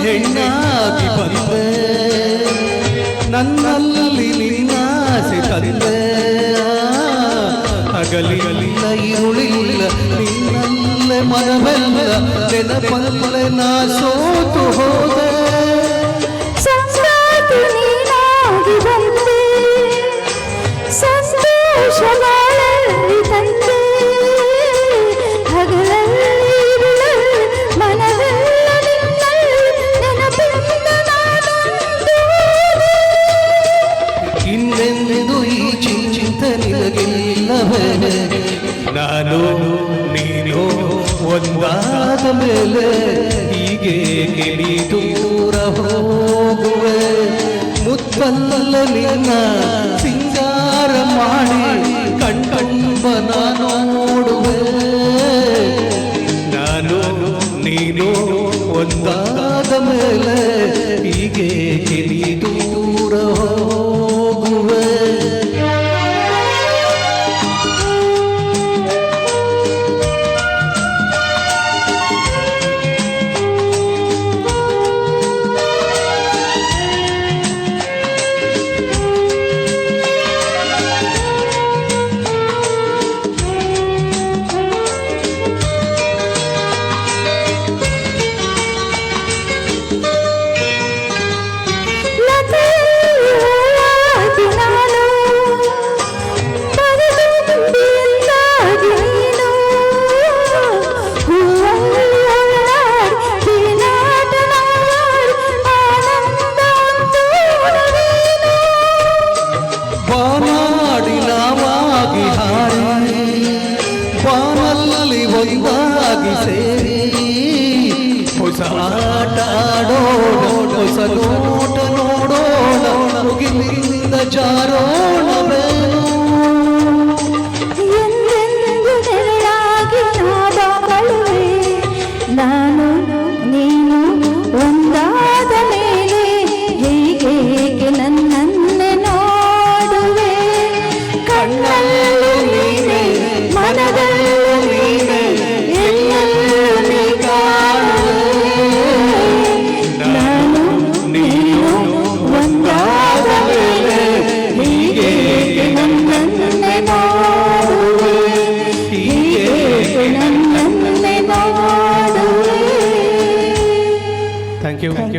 ಹೆಣ್ಣಾಗಿ ಬಂದೆ ನನ್ನಲ್ಲಿ ನಿನ್ನಾಸೆ ತಂದೆ ಹಗಲಿಲ್ಲ ಇರುಳಿಲ್ಲ ನಿನ್ನಲ್ಲೇ ಮನವೆಲ್ಲ ನೆನಪಲ್ಲೇ ನಾ ಸೋತು ಹೋದೆ ಸಂಗಾತಿ ನೀನಾಗಿ ಬಂದೆ ಸಂತೋಷ ಬಾಳಲ್ಲಿ ತಂದೆ ಹಗಲಲ್ಲಿ ಇರುಳಲ್ಲಿ ಮನವೆಲ್ಲ ನಿನ್ನಲ್ಲಿ ನೆನಪಿಂದ ನಾನೊಂದು ಇನ್ನೆಂದು ಈ ಚಿಂತೆ ನಿನಗಿಲ್ಲವೇ ನಾನು ನೀನು ಒಂದಾದ ಮೇಲೆ ಹೀಗೆ ಗಿಳಿ ದೂರ ಹೋಗುವೆ ಮುತ್ತಲ್ಲ ನಿನ್ನ ಸಿಂಗಾರ ಮಾಡಿ ಕಣ್ಕಂಬನ ನೋಡುವೆ ನಾನು ನೀನು ಒಂದಾದ ಮೇಲೆ ಹೀಗೆ ಗಿಳಿ ದೂರ ಹೋಗುವೆ ಬಾನಲ್ಲಿ ಒಂದಾಗಿ ಸೇರಿ ಹೊಸ ಆಟ ಆಡೋಣ ಹೊಸ ನೋಟ ನೋಡೋಣ ಮುಗಿಲಿಂದ ಜಾರೋಣ ಬೇನು